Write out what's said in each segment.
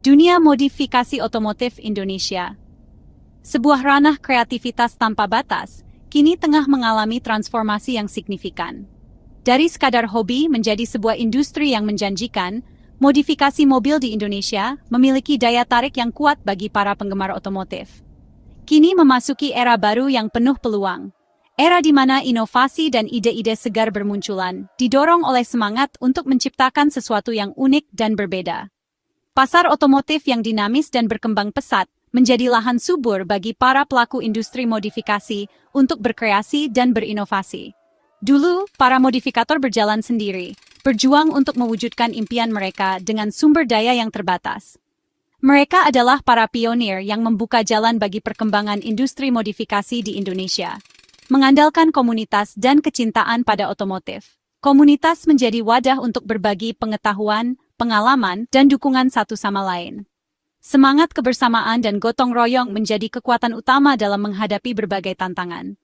Dunia modifikasi otomotif Indonesia. Sebuah ranah kreativitas tanpa batas, kini tengah mengalami transformasi yang signifikan. Dari sekadar hobi menjadi sebuah industri yang menjanjikan, modifikasi mobil di Indonesia memiliki daya tarik yang kuat bagi para penggemar otomotif. Kini memasuki era baru yang penuh peluang. Era di mana inovasi dan ide-ide segar bermunculan, didorong oleh semangat untuk menciptakan sesuatu yang unik dan berbeda. Pasar otomotif yang dinamis dan berkembang pesat menjadi lahan subur bagi para pelaku industri modifikasi untuk berkreasi dan berinovasi. Dulu, para modifikator berjalan sendiri, berjuang untuk mewujudkan impian mereka dengan sumber daya yang terbatas. Mereka adalah para pionir yang membuka jalan bagi perkembangan industri modifikasi di Indonesia. Mengandalkan komunitas dan kecintaan pada otomotif, komunitas menjadi wadah untuk berbagi pengetahuan, pengalaman, dan dukungan satu sama lain. Semangat kebersamaan dan gotong royong menjadi kekuatan utama dalam menghadapi berbagai tantangan.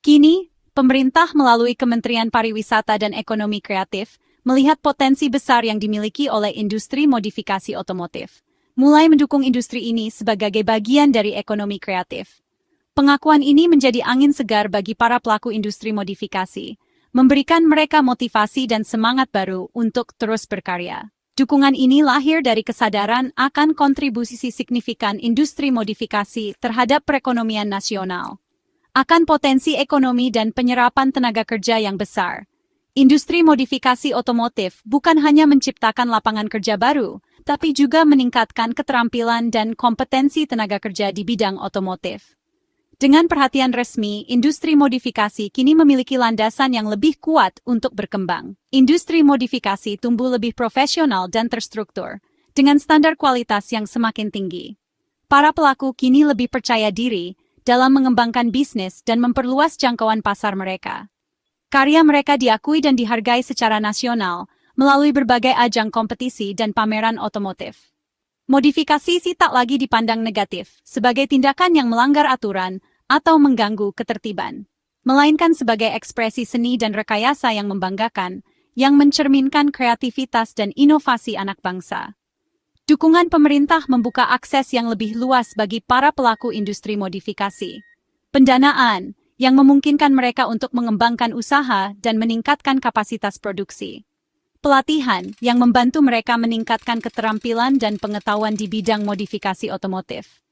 Kini, pemerintah melalui Kementerian Pariwisata dan Ekonomi Kreatif melihat potensi besar yang dimiliki oleh industri modifikasi otomotif, mulai mendukung industri ini sebagai bagian dari ekonomi kreatif. Pengakuan ini menjadi angin segar bagi para pelaku industri modifikasi, memberikan mereka motivasi dan semangat baru untuk terus berkarya. Dukungan ini lahir dari kesadaran akan kontribusi signifikan industri modifikasi terhadap perekonomian nasional, akan potensi ekonomi dan penyerapan tenaga kerja yang besar. Industri modifikasi otomotif bukan hanya menciptakan lapangan kerja baru, tapi juga meningkatkan keterampilan dan kompetensi tenaga kerja di bidang otomotif. Dengan perhatian resmi, industri modifikasi kini memiliki landasan yang lebih kuat untuk berkembang. Industri modifikasi tumbuh lebih profesional dan terstruktur, dengan standar kualitas yang semakin tinggi. Para pelaku kini lebih percaya diri dalam mengembangkan bisnis dan memperluas jangkauan pasar mereka. Karya mereka diakui dan dihargai secara nasional melalui berbagai ajang kompetisi dan pameran otomotif. Modifikasi tak lagi dipandang negatif sebagai tindakan yang melanggar aturan atau mengganggu ketertiban, melainkan sebagai ekspresi seni dan rekayasa yang membanggakan, yang mencerminkan kreativitas dan inovasi anak bangsa. Dukungan pemerintah membuka akses yang lebih luas bagi para pelaku industri modifikasi. Pendanaan yang memungkinkan mereka untuk mengembangkan usaha dan meningkatkan kapasitas produksi. Pelatihan yang membantu mereka meningkatkan keterampilan dan pengetahuan di bidang modifikasi otomotif.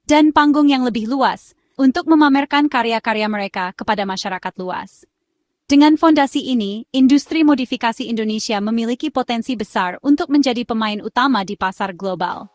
Dan panggung yang lebih luas untuk memamerkan karya-karya mereka kepada masyarakat luas. Dengan fondasi ini, industri modifikasi Indonesia memiliki potensi besar untuk menjadi pemain utama di pasar global.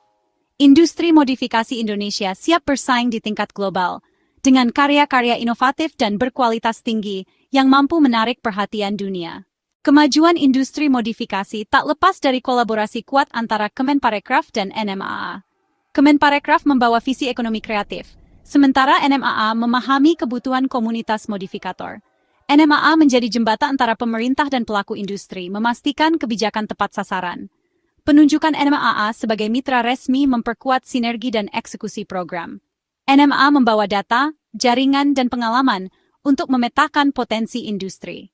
Industri modifikasi Indonesia siap bersaing di tingkat global, dengan karya-karya inovatif dan berkualitas tinggi yang mampu menarik perhatian dunia. Kemajuan industri modifikasi tak lepas dari kolaborasi kuat antara Kemenparekraf dan NMAA. Kemenparekraf membawa visi ekonomi kreatif, sementara NMAA memahami kebutuhan komunitas modifikator. NMAA menjadi jembatan antara pemerintah dan pelaku industri, memastikan kebijakan tepat sasaran. Penunjukan NMAA sebagai mitra resmi memperkuat sinergi dan eksekusi program. NMAA membawa data, jaringan, dan pengalaman untuk memetakan potensi industri.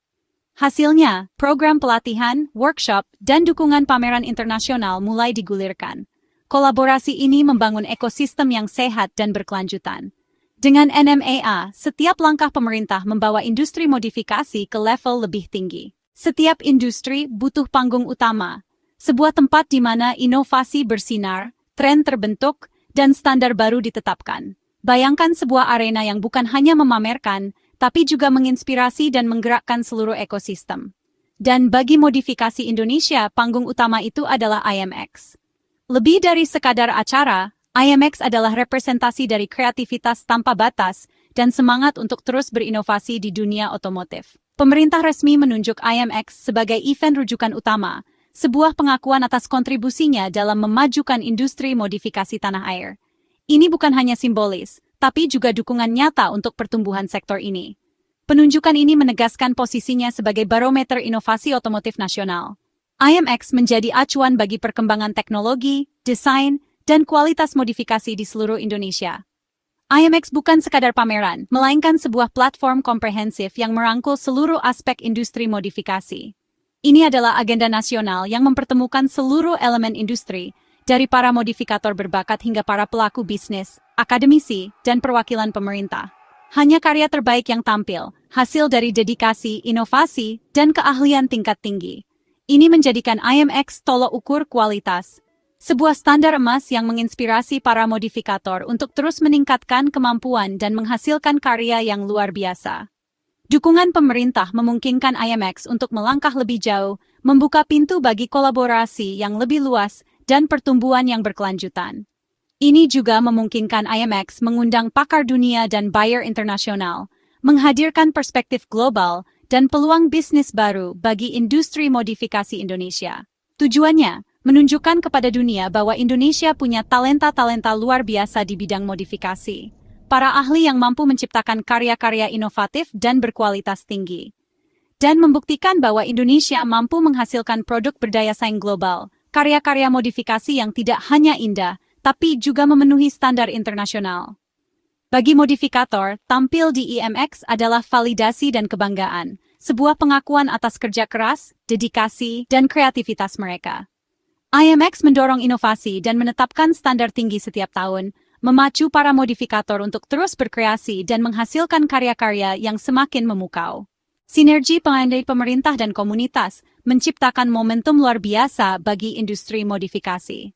Hasilnya, program pelatihan, workshop, dan dukungan pameran internasional mulai digulirkan. Kolaborasi ini membangun ekosistem yang sehat dan berkelanjutan. Dengan NMAA, setiap langkah pemerintah membawa industri modifikasi ke level lebih tinggi. Setiap industri butuh panggung utama, sebuah tempat di mana inovasi bersinar, tren terbentuk, dan standar baru ditetapkan. Bayangkan sebuah arena yang bukan hanya memamerkan, tapi juga menginspirasi dan menggerakkan seluruh ekosistem. Dan bagi modifikasi Indonesia, panggung utama itu adalah IMX. Lebih dari sekadar acara, IMX adalah representasi dari kreativitas tanpa batas dan semangat untuk terus berinovasi di dunia otomotif. Pemerintah resmi menunjuk IMX sebagai event rujukan utama, sebuah pengakuan atas kontribusinya dalam memajukan industri modifikasi tanah air. Ini bukan hanya simbolis, tapi juga dukungan nyata untuk pertumbuhan sektor ini. Penunjukan ini menegaskan posisinya sebagai barometer inovasi otomotif nasional. IMX menjadi acuan bagi perkembangan teknologi, desain, dan kualitas modifikasi di seluruh Indonesia. IMX bukan sekadar pameran, melainkan sebuah platform komprehensif yang merangkul seluruh aspek industri modifikasi. Ini adalah agenda nasional yang mempertemukan seluruh elemen industri dari para modifikator berbakat hingga para pelaku bisnis, akademisi, dan perwakilan pemerintah. Hanya karya terbaik yang tampil, hasil dari dedikasi, inovasi, dan keahlian tingkat tinggi. Ini menjadikan IMX tolok ukur kualitas, sebuah standar emas yang menginspirasi para modifikator untuk terus meningkatkan kemampuan dan menghasilkan karya yang luar biasa. Dukungan pemerintah memungkinkan IMX untuk melangkah lebih jauh, membuka pintu bagi kolaborasi yang lebih luas dan pertumbuhan yang berkelanjutan. Ini juga memungkinkan IMX mengundang pakar dunia dan buyer internasional, menghadirkan perspektif global dan peluang bisnis baru bagi industri modifikasi Indonesia. Tujuannya, menunjukkan kepada dunia bahwa Indonesia punya talenta-talenta luar biasa di bidang modifikasi. Para ahli yang mampu menciptakan karya-karya inovatif dan berkualitas tinggi. Dan membuktikan bahwa Indonesia mampu menghasilkan produk berdaya saing global, karya-karya modifikasi yang tidak hanya indah, tapi juga memenuhi standar internasional. Bagi modifikator, tampil di IMX adalah validasi dan kebanggaan, sebuah pengakuan atas kerja keras, dedikasi, dan kreativitas mereka. IMX mendorong inovasi dan menetapkan standar tinggi setiap tahun, memacu para modifikator untuk terus berkreasi dan menghasilkan karya-karya yang semakin memukau. Sinergi pengandai pemerintah dan komunitas menciptakan momentum luar biasa bagi industri modifikasi.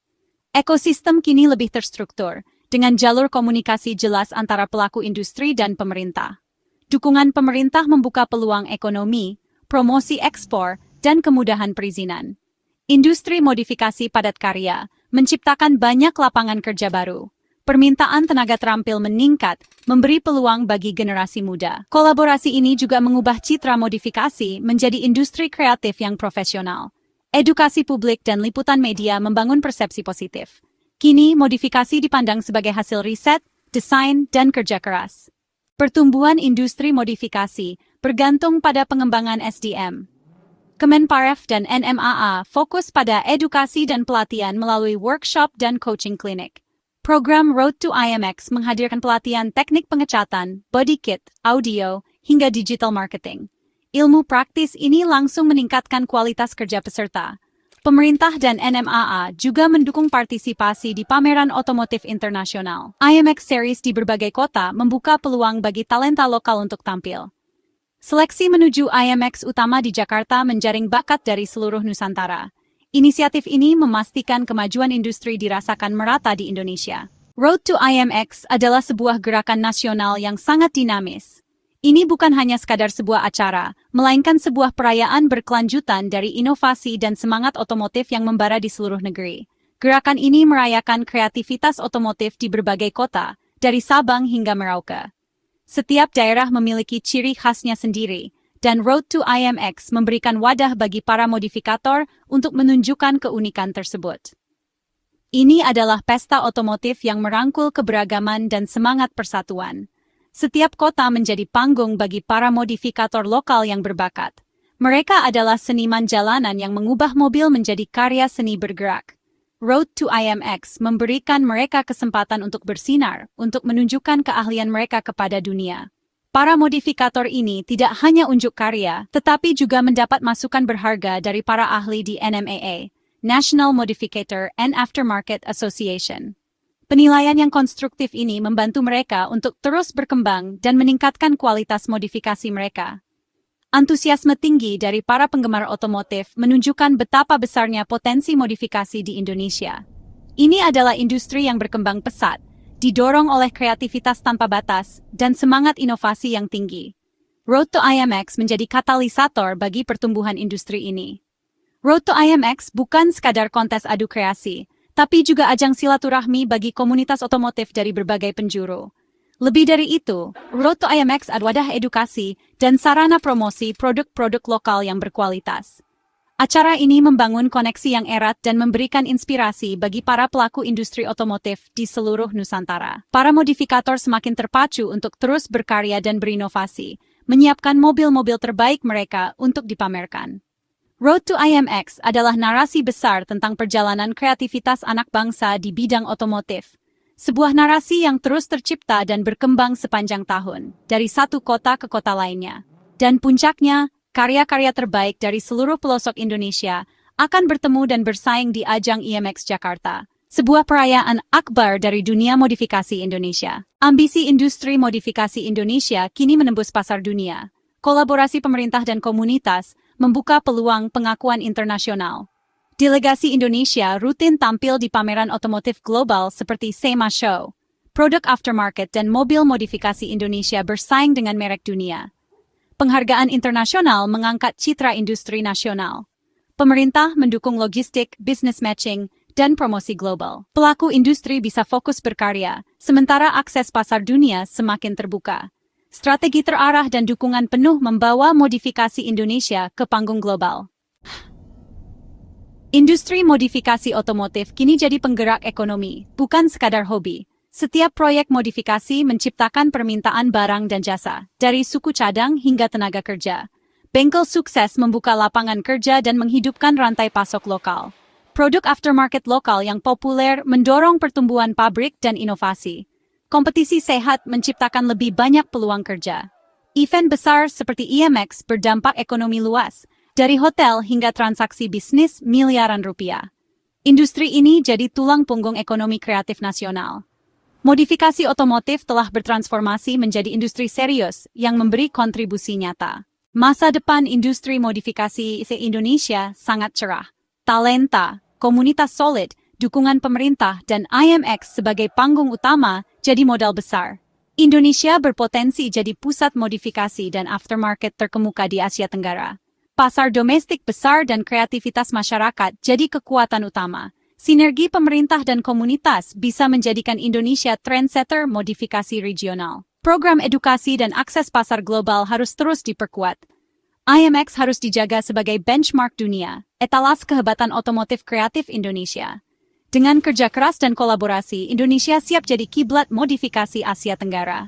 Ekosistem kini lebih terstruktur, dengan jalur komunikasi jelas antara pelaku industri dan pemerintah. Dukungan pemerintah membuka peluang ekonomi, promosi ekspor, dan kemudahan perizinan. Industri modifikasi padat karya menciptakan banyak lapangan kerja baru. Permintaan tenaga terampil meningkat, memberi peluang bagi generasi muda. Kolaborasi ini juga mengubah citra modifikasi menjadi industri kreatif yang profesional. Edukasi publik dan liputan media membangun persepsi positif. Kini, modifikasi dipandang sebagai hasil riset, desain, dan kerja keras. Pertumbuhan industri modifikasi bergantung pada pengembangan SDM. Kemenparef dan NMAA fokus pada edukasi dan pelatihan melalui workshop dan coaching klinik. Program Road to IMX menghadirkan pelatihan teknik pengecatan, body kit, audio, hingga digital marketing. Ilmu praktis ini langsung meningkatkan kualitas kerja peserta. Pemerintah dan NMAA juga mendukung partisipasi di pameran otomotif internasional. IMX Series di berbagai kota membuka peluang bagi talenta lokal untuk tampil. Seleksi menuju IMX utama di Jakarta menjaring bakat dari seluruh Nusantara. Inisiatif ini memastikan kemajuan industri dirasakan merata di Indonesia. Road to IMX adalah sebuah gerakan nasional yang sangat dinamis. Ini bukan hanya sekadar sebuah acara, melainkan sebuah perayaan berkelanjutan dari inovasi dan semangat otomotif yang membara di seluruh negeri. Gerakan ini merayakan kreativitas otomotif di berbagai kota, dari Sabang hingga Merauke. Setiap daerah memiliki ciri khasnya sendiri, dan Road to IMX memberikan wadah bagi para modifikator untuk menunjukkan keunikan tersebut. Ini adalah pesta otomotif yang merangkul keberagaman dan semangat persatuan. Setiap kota menjadi panggung bagi para modifikator lokal yang berbakat. Mereka adalah seniman jalanan yang mengubah mobil menjadi karya seni bergerak. Road to IMX memberikan mereka kesempatan untuk bersinar, untuk menunjukkan keahlian mereka kepada dunia. Para modifikator ini tidak hanya unjuk karya, tetapi juga mendapat masukan berharga dari para ahli di NMAA, National Modificator and Aftermarket Association. Penilaian yang konstruktif ini membantu mereka untuk terus berkembang dan meningkatkan kualitas modifikasi mereka. Antusiasme tinggi dari para penggemar otomotif menunjukkan betapa besarnya potensi modifikasi di Indonesia. Ini adalah industri yang berkembang pesat, didorong oleh kreativitas tanpa batas dan semangat inovasi yang tinggi. Road to IMX menjadi katalisator bagi pertumbuhan industri ini. Road to IMX bukan sekadar kontes adu kreasi, tapi juga ajang silaturahmi bagi komunitas otomotif dari berbagai penjuru. Lebih dari itu, Road to IMX adalah wadah edukasi dan sarana promosi produk-produk lokal yang berkualitas. Acara ini membangun koneksi yang erat dan memberikan inspirasi bagi para pelaku industri otomotif di seluruh Nusantara. Para modifikator semakin terpacu untuk terus berkarya dan berinovasi, menyiapkan mobil-mobil terbaik mereka untuk dipamerkan. Road to IMX adalah narasi besar tentang perjalanan kreativitas anak bangsa di bidang otomotif. Sebuah narasi yang terus tercipta dan berkembang sepanjang tahun, dari satu kota ke kota lainnya. Dan puncaknya, karya-karya terbaik dari seluruh pelosok Indonesia akan bertemu dan bersaing di ajang IMX Jakarta, sebuah perayaan akbar dari dunia modifikasi Indonesia. Ambisi industri modifikasi Indonesia kini menembus pasar dunia. Kolaborasi pemerintah dan komunitas membuka peluang pengakuan internasional. Delegasi Indonesia rutin tampil di pameran otomotif global seperti SEMA Show. Produk aftermarket dan mobil modifikasi Indonesia bersaing dengan merek dunia. Penghargaan internasional mengangkat citra industri nasional. Pemerintah mendukung logistik, business matching, dan promosi global. Pelaku industri bisa fokus berkarya, sementara akses pasar dunia semakin terbuka. Strategi terarah dan dukungan penuh membawa modifikasi Indonesia ke panggung global. Industri modifikasi otomotif kini jadi penggerak ekonomi, bukan sekadar hobi. Setiap proyek modifikasi menciptakan permintaan barang dan jasa, dari suku cadang hingga tenaga kerja. Bengkel sukses membuka lapangan kerja dan menghidupkan rantai pasok lokal. Produk aftermarket lokal yang populer mendorong pertumbuhan pabrik dan inovasi. Kompetisi sehat menciptakan lebih banyak peluang kerja. Event besar seperti IMX berdampak ekonomi luas, dari hotel hingga transaksi bisnis miliaran rupiah. Industri ini jadi tulang punggung ekonomi kreatif nasional. Modifikasi otomotif telah bertransformasi menjadi industri serius yang memberi kontribusi nyata. Masa depan industri modifikasi Indonesia sangat cerah. Talenta, komunitas solid, dukungan pemerintah, dan IMX sebagai panggung utama jadi modal besar. Indonesia berpotensi jadi pusat modifikasi dan aftermarket terkemuka di Asia Tenggara. Pasar domestik besar dan kreativitas masyarakat jadi kekuatan utama. Sinergi pemerintah dan komunitas bisa menjadikan Indonesia trendsetter modifikasi regional. Program edukasi dan akses pasar global harus terus diperkuat. IMX harus dijaga sebagai benchmark dunia, etalas kehebatan otomotif kreatif Indonesia. Dengan kerja keras dan kolaborasi, Indonesia siap jadi kiblat modifikasi Asia Tenggara.